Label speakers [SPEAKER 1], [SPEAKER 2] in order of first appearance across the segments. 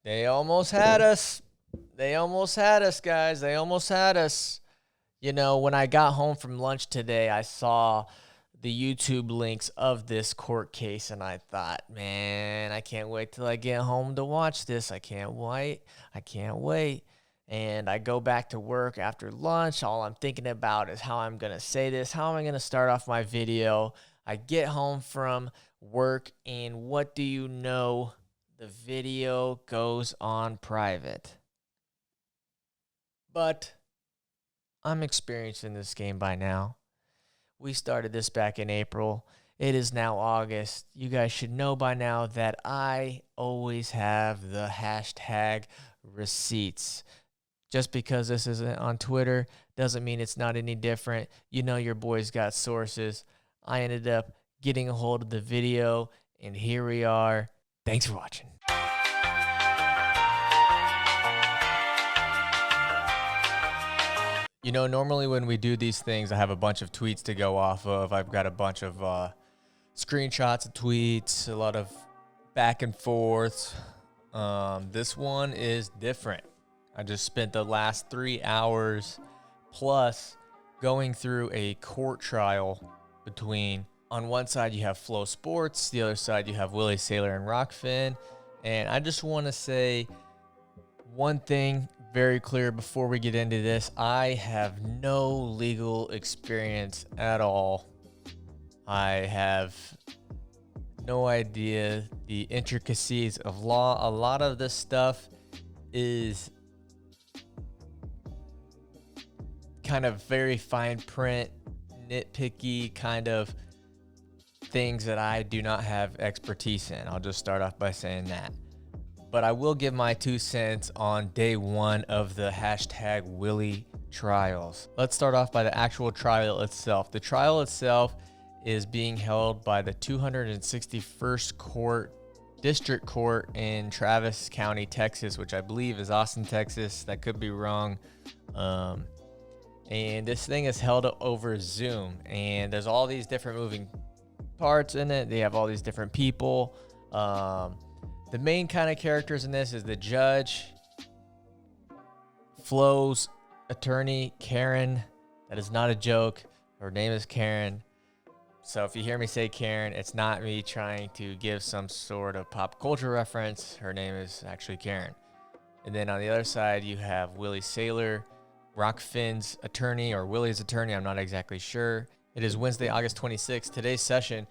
[SPEAKER 1] They almost had us. They almost had us, guys. They almost had us. You know, when I got home from lunch today, I saw the YouTube links of this court case, and I thought, man, I can't wait till I get home to watch this. I can't wait. I can't wait. And I go back to work after lunch. All I'm thinking about is how I'm going to say this, how am I going to start off my video. I get home from work, and what do you know? The video goes on private. But I'm experienced in this game by now. We started this back in April. It is now August. You guys should know by now that I always have the hashtag receipts. Just because this isn't on Twitter doesn't mean it's not any different. You know your boy's got sources. I ended up getting a hold of the video, and here we are. Thanks for watching. You know, normally when we do these things, I have a bunch of tweets to go off of. I've got a bunch of screenshots of tweets, a lot of back and forth. This one is different. I just spent the last 3 hours plus going through a court trial between, on one side you have FloSports, the other side you have Willie, Sailor, and Rokfin. And I just want to say one thing very clear before we get into this. I have no legal experience at all. I have no idea the intricacies of law. A lot of this stuff is kind of very fine print, nitpicky kind of things that I do not have expertise in. I'll just start off by saying that. But I will give my 2 cents on day one of the hashtag Willie trials. Let's start off by the actual trial itself. The trial itself is being held by the 261st District Court in Travis County, Texas, which I believe is Austin, Texas. That could be wrong. And this thing is held over Zoom, and there's all these different moving parts in it. They have all these different people. The main kind of characters in this is the judge, Flo's attorney, Karen. That is not a joke. Her name is Karen. So if you hear me say Karen, it's not me trying to give some sort of pop culture reference. Her name is actually Karen. And then on the other side, you have Willie Sailor, Rokfin's attorney, or Willie's attorney. I'm not exactly sure. It is Wednesday, August 26th. Today's session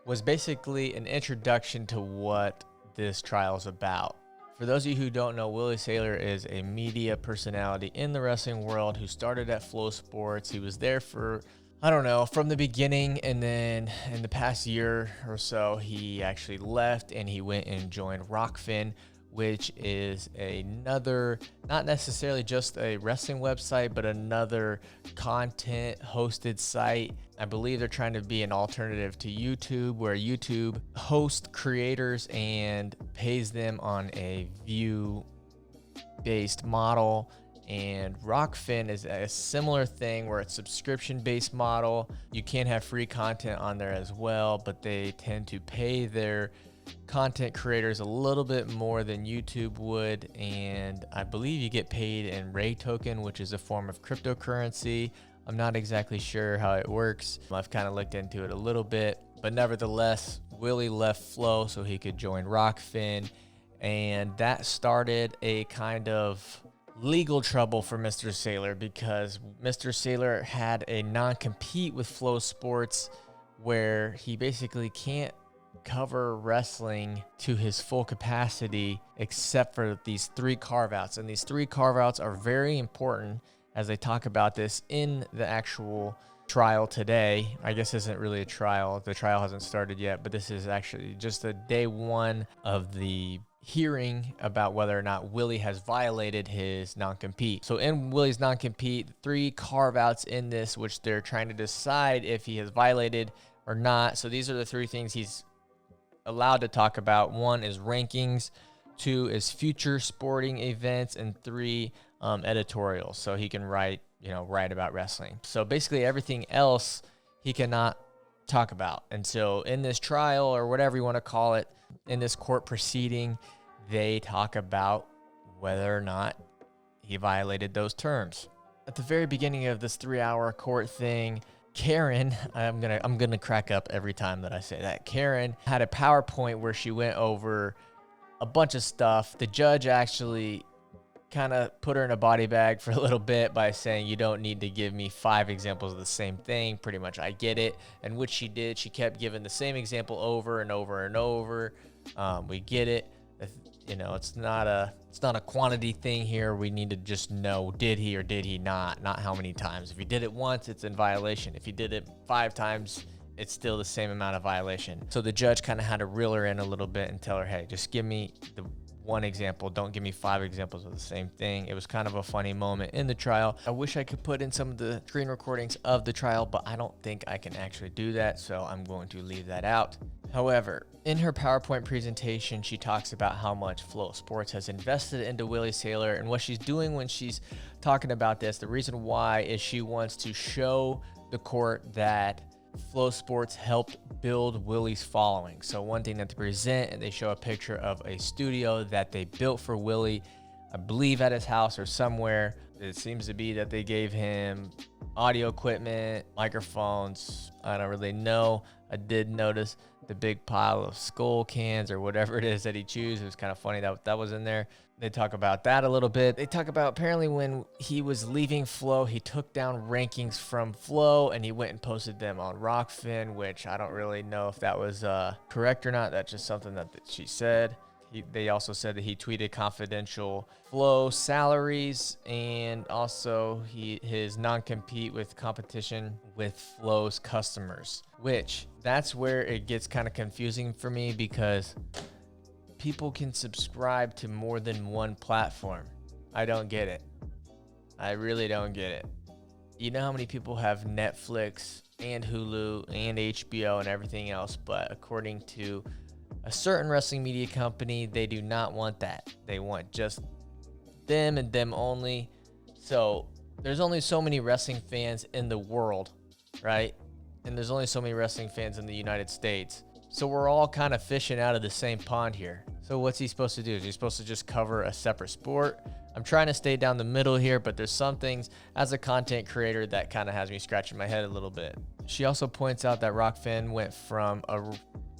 [SPEAKER 1] was basically an introduction to what this trial is about. For those of you who don't know, Willie Sailor is a media personality in the wrestling world who started at FloSports. He was there for, I don't know, from the beginning, and then in the past year or so, he actually left and he went and joined Rokfin, which is another, not necessarily just a wrestling website, but another content hosted site. I believe they're trying to be an alternative to YouTube, where YouTube hosts creators and pays them on a view-based model. And Rokfin is a similar thing where it's subscription-based model. You can have free content on there as well, but they tend to pay their content creators a little bit more than YouTube would, and I believe you get paid in Ray token, which is a form of cryptocurrency. I'm not exactly sure how it works. I've kind of looked into it a little bit, but nevertheless, Willie left Flo so he could join Rokfin, and that started a kind of legal trouble for Mr. Sailor, because Mr. Sailor had a non-compete with FloSports where he basically can't cover wrestling to his full capacity except for these 3 carve-outs. And these 3 carve-outs are very important as they talk about this in the actual trial today. I guess this isn't really a trial. The trial hasn't started yet, but this is actually just a day one of the hearing about whether or not Willie has violated his non-compete. So in Willie's non-compete, 3 carve-outs in this, which they're trying to decide if he has violated or not. So these are the 3 things he's allowed to talk about. 1 is rankings, 2 is future sporting events, and 3 editorials. So he can write about wrestling. So basically everything else he cannot talk about. And so in this trial, or whatever you want to call it, in this court proceeding, they talk about whether or not he violated those terms. At the very beginning of this 3-hour court thing, Karen, I'm gonna crack up every time that I say that. Karen had a PowerPoint where she went over a bunch of stuff. The judge actually kind of put her in a body bag for a little bit by saying, you don't need to give me 5 examples of the same thing. Pretty much, I get it. And which she did. She kept giving the same example over and over and over. We get it. You know, it's not a quantity thing here. We need to just know, did he or did he not how many times. If he did it once, it's in violation. If he did it 5 times, it's still the same amount of violation. So the judge kind of had to reel her in a little bit and tell her, hey, just give me the 1 example. Don't give me 5 examples of the same thing. It was kind of a funny moment in the trial. I wish I could put in some of the screen recordings of the trial, but I don't think I can actually do that, so I'm going to leave that out. However, in her PowerPoint presentation, she talks about how much FloSports has invested into Willie Saylor, and what she's doing when she's talking about this, the reason why is she wants to show the court that FloSports helped build Willie's following. So one thing that they present, and they show a picture of a studio that they built for Willie, I believe at his house or somewhere. It seems to be that they gave him audio equipment, microphones. I don't really know. I did notice the big pile of skull cans or whatever it is that he chews. It was kind of funny that that was in there. They talk about that a little bit. They talk about apparently when he was leaving Flo, he took down rankings from Flo and he went and posted them on Rokfin, which I don't really know if that was correct or not. That's just something that she said. They also said that he tweeted confidential Flo salaries and also his non-compete with competition with Flo's customers, which that's where it gets kind of confusing for me because people can subscribe to more than one platform. I don't get it. I really don't get it. You know how many people have Netflix and Hulu and HBO and everything else, but according to a certain wrestling media company, they do not want that. They want just them and them only. So there's only so many wrestling fans in the world, right? And there's only so many wrestling fans in the United States. So we're all kind of fishing out of the same pond here. So what's he supposed to do? Is he supposed to just cover a separate sport? I'm trying to stay down the middle here, but there's some things as a content creator that kind of has me scratching my head a little bit. She also points out that Rokfin went from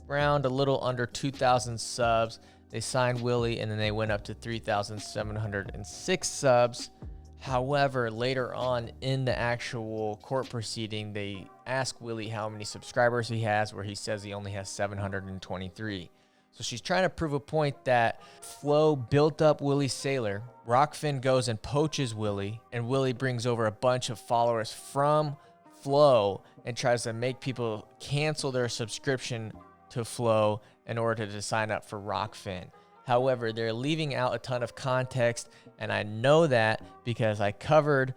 [SPEAKER 1] around a little under 2,000 subs. They signed Willie and then they went up to 3,706 subs. However, later on in the actual court proceeding, they ask Willie how many subscribers he has, where he says he only has 723. So she's trying to prove a point that Flo built up Willie Saylor. Rokfin goes and poaches Willie, and Willie brings over a bunch of followers from Flo and tries to make people cancel their subscription to Flo in order to sign up for Rokfin. However, they're leaving out a ton of context, and I know that because I covered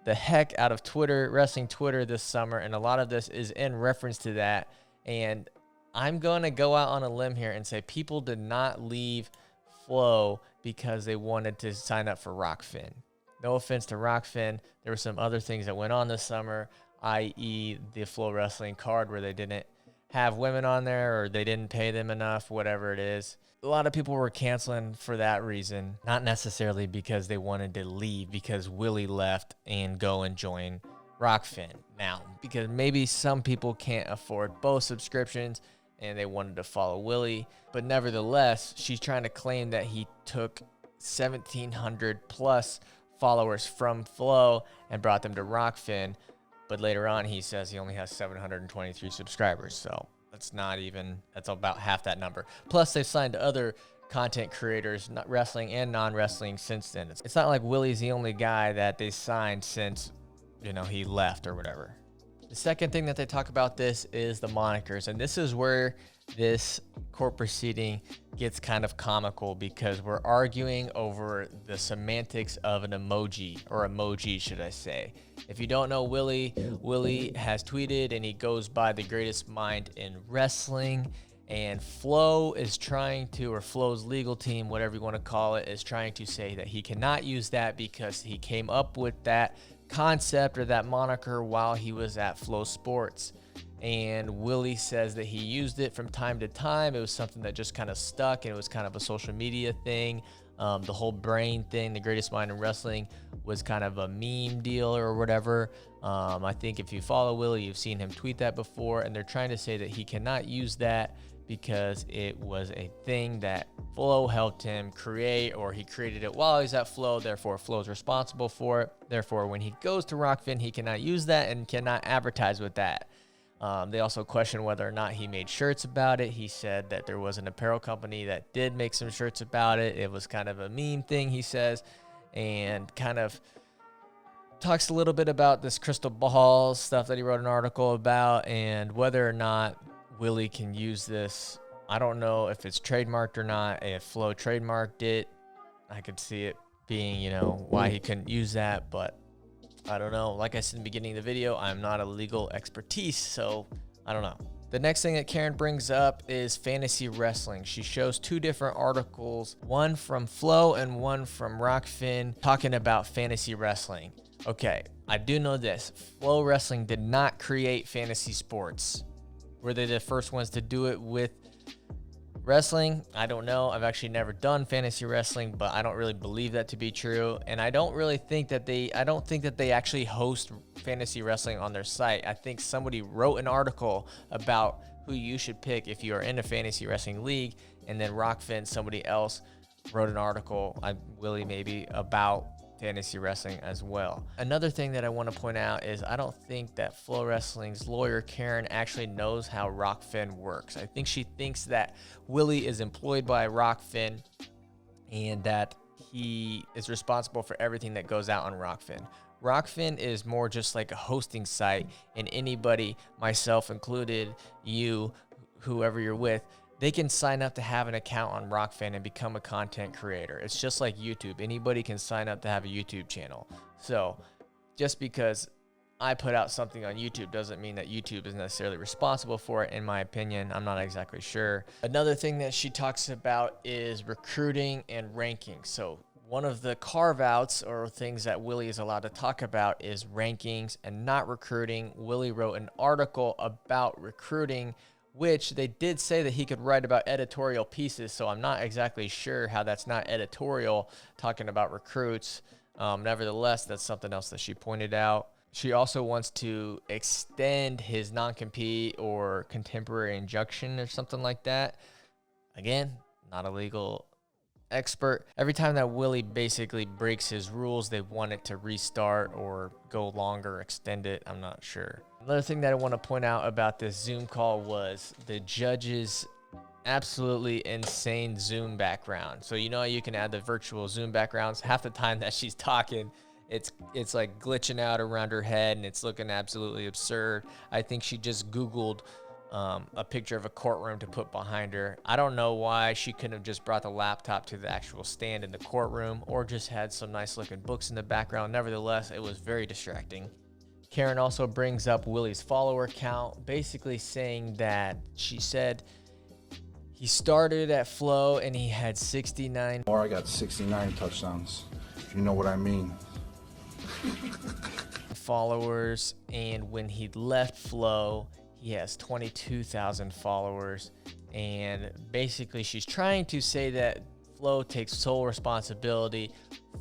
[SPEAKER 1] the heck out of Twitter, wrestling Twitter this summer, and a lot of this is in reference to that. And I'm going to go out on a limb here and say people did not leave Flo because they wanted to sign up for Rokfin. No offense to Rokfin. There were some other things that went on this summer, i.e. the Flo Wrestling card where they didn't have women on there or they didn't pay them enough, whatever it is. A lot of people were canceling for that reason, not necessarily because they wanted to leave because Willie left and go and join Rokfin. Now, because maybe some people can't afford both subscriptions and they wanted to follow Willie, but nevertheless, she's trying to claim that he took 1,700 plus followers from Flo and brought them to Rokfin, but later on he says he only has 723 subscribers, so that's about half that number. Plus, they've signed other content creators, not wrestling and non-wrestling, since then. It's not like Willie's the only guy that they signed since, he left or whatever. The second thing that they talk about this is the monikers, and this is where this court proceeding gets kind of comical because we're arguing over the semantics of an emoji, or emoji, should I say. If you don't know Willie, Willie has tweeted and he goes by the greatest mind in wrestling, and Flo is trying to, or Flo's legal team, whatever you want to call it, is trying to say that he cannot use that because he came up with that concept or that moniker while he was at FloSports. And Willie says that he used it from time to time. It was something that just kind of stuck, and it was kind of a social media thing. The whole brain thing, the greatest mind in wrestling, was kind of a meme deal or whatever. I think if you follow Willie, you've seen him tweet that before, and they're trying to say that he cannot use that because it was a thing that Flo helped him create, or he created it while he's at Flo, therefore Flo's responsible for it. Therefore, when he goes to Rokfin, he cannot use that and cannot advertise with that. They also questioned whether or not he made shirts about it. He said that there was an apparel company that did make some shirts about it. It was kind of a meme thing, he says, and kind of talks a little bit about this crystal ball stuff that he wrote an article about, and whether or not Willie can use this. I don't know if it's trademarked or not. If Flo trademarked it, I could see it being, why he couldn't use that, but I don't know. Like I said in the beginning of the video, I'm not a legal expertise, so I don't know. The next thing that Karen brings up is fantasy wrestling. She shows two different articles, one from Flo and one from Rokfin, talking about fantasy wrestling. Okay, I do know this. Flo Wrestling did not create fantasy sports. Were they the first ones to do it with wrestling? I don't know. I've actually never done fantasy wrestling, but I don't really believe that to be true. And I don't think that they actually host fantasy wrestling on their site. I think somebody wrote an article about who you should pick if you are in a fantasy wrestling league. And then Rokfin, somebody else wrote an article, Willie maybe, about fantasy wrestling as well. Another thing that I want to point out is I don't think that Flo Wrestling's lawyer Karen actually knows how Rokfin works. I think she thinks that Willie is employed by Rokfin and that he is responsible for everything that goes out on Rokfin. Rokfin is more just like a hosting site, and anybody, myself included, you, whoever you're with, they can sign up to have an account on Rokfin and become a content creator. It's just like YouTube. Anybody can sign up to have a YouTube channel. So just because I put out something on YouTube doesn't mean that YouTube is necessarily responsible for it, in my opinion. I'm not exactly sure. Another thing that she talks about is recruiting and ranking. So one of the carve-outs or things that Willie is allowed to talk about is rankings and not recruiting. Willie wrote an article about recruiting, which they did say that he could write about editorial pieces, so I'm not exactly sure how that's not editorial, talking about recruits. Nevertheless, that's something else that she pointed out. She also wants to extend his non-compete or contemporary injunction or something like that. Again, not a legal expert. Every time that Willie basically breaks his rules, they want it to restart or go longer, extend it. I'm not sure. Another thing that I want to point out about this Zoom call was the judge's absolutely insane Zoom background. So you can add the virtual Zoom backgrounds. Half the time that she's talking, it's like glitching out around her head and it's looking absolutely absurd. I think she just Googled a picture of a courtroom to put behind her. I don't know why she couldn't have just brought the laptop to the actual stand in the courtroom or just had some nice looking books in the background. Nevertheless, it was very distracting. Karen also brings up Willie's follower count, basically saying that she said he started at Flo and he had 69.
[SPEAKER 2] Or I got 69 touchdowns. You know what I mean.
[SPEAKER 1] Followers, and when he left Flo, he has 22,000 followers. And basically she's trying to say that Flo takes sole responsibility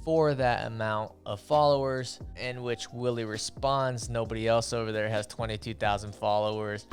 [SPEAKER 1] for that amount of followers, in which Willie responds, nobody else over there has 22,000 followers.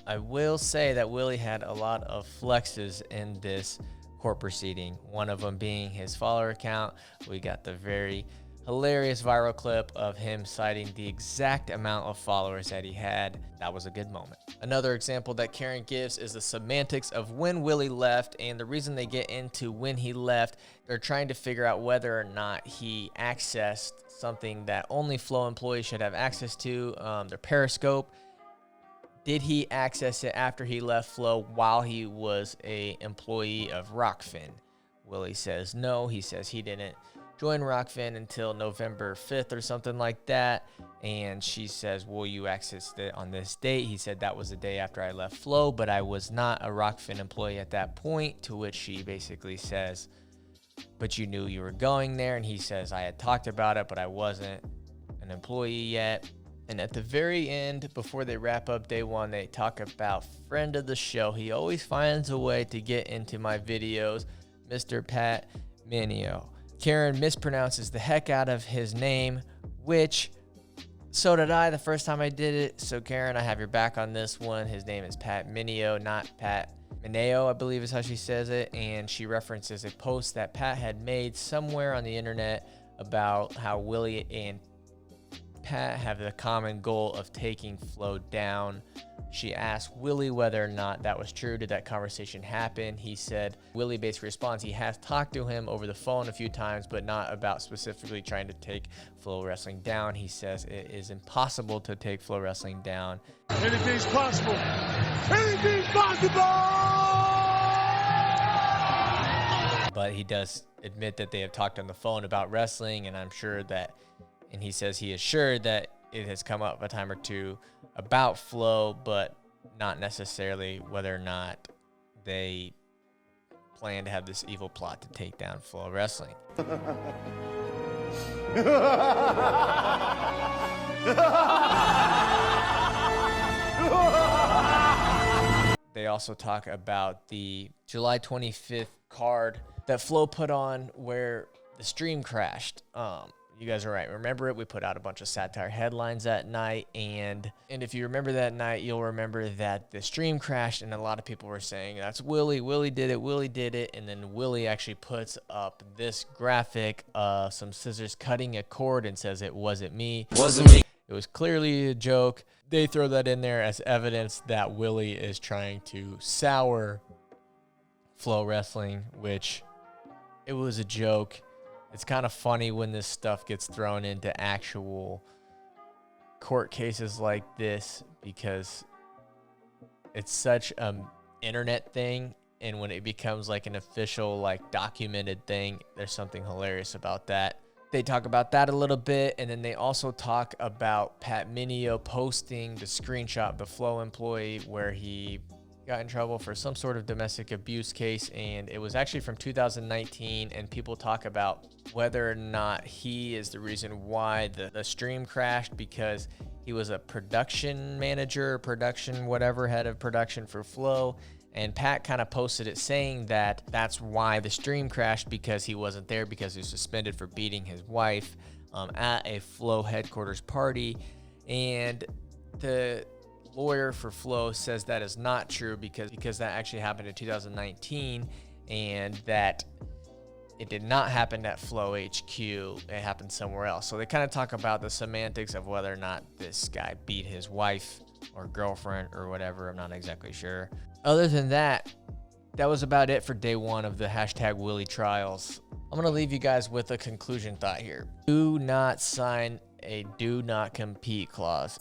[SPEAKER 1] I will say that Willie had a lot of flexes in this court proceeding, one of them being his follower count. We got the very hilarious viral clip of him citing the exact amount of followers that he had. That was a good moment. Another example that Karen gives is the semantics of when Willie left, and the reason they get into when he left, they're trying to figure out whether or not he accessed something that only Flo employees should have access to, their Periscope. Did he access it after he left Flo while he was an employee of Rokfin? Willie says no. He says he didn't join Rokfin until November 5th or something like that. And she says, well, you accessed it on this date. He said that was the day after I left Flo, but I was not a Rokfin employee at that point, to which she basically says, but you knew you were going there. And he says, I had talked about it, but I wasn't. an employee yet. And at the very end, before they wrap up day one, they talk about friend of the show. He always finds a way to get into my videos, Mr. Pat Minio. Karen mispronounces the heck out of his name, which so did I the first time I did it. So Karen, I have your back on this one. His name is Pat Minio, not Pat Mineo, I believe is how she says it. And she references a post that Pat had made somewhere on the internet about how Willie and Pat have the common goal of taking Flo down. She asked Willie whether or not that was true. Did that conversation happen? He said, Willie basically responds, he has talked to him over the phone a few times, but not about specifically trying to take Flo Wrestling down. He says it is impossible to take Flo Wrestling down.
[SPEAKER 3] Anything's possible. Anything's possible!
[SPEAKER 1] But he does admit that they have talked on the phone about wrestling, and I'm sure that, and he says he is sure that it has come up a time or two about Flo, but not necessarily whether or not they plan to have this evil plot to take down Flo Wrestling. They also talk about the July 25th card that Flo put on where the stream crashed. You guys are right. Remember it? We put out a bunch of satire headlines that night. And if you remember that night, you'll remember that the stream crashed and a lot of people were saying, that's Willie. Willie did it. Willie did it. And then Willie actually puts up this graphic of some scissors cutting a cord and says, it wasn't me.
[SPEAKER 4] Wasn't me.
[SPEAKER 1] It was clearly a joke. They throw that in there as evidence that Willie is trying to sour Flo Wrestling, which it was a joke. It's kind of funny when this stuff gets thrown into actual court cases like this because it's such an internet thing, and when it becomes like an official, like documented thing, there's something hilarious about that. They talk about that a little bit, and then they also talk about Pat Minio posting the screenshot of the Flo employee where he got in trouble for some sort of domestic abuse case, and it was actually from 2019, and people talk about whether or not he is the reason why the stream crashed, because he was a production manager, head of production for Flo, and Pat kind of posted it saying that that's why the stream crashed, because he wasn't there because he was suspended for beating his wife at a Flo headquarters party, and the lawyer for Flo says that is not true because that actually happened in 2019 and that it did not happen at Flo HQ. It happened somewhere else. So they kind of talk about the semantics of whether or not this guy beat his wife or girlfriend or whatever. I'm not exactly sure. Other than that, that was about it for day one of the #Willie trials. I'm going to leave you guys with a conclusion thought here. Do not sign a do not compete clause.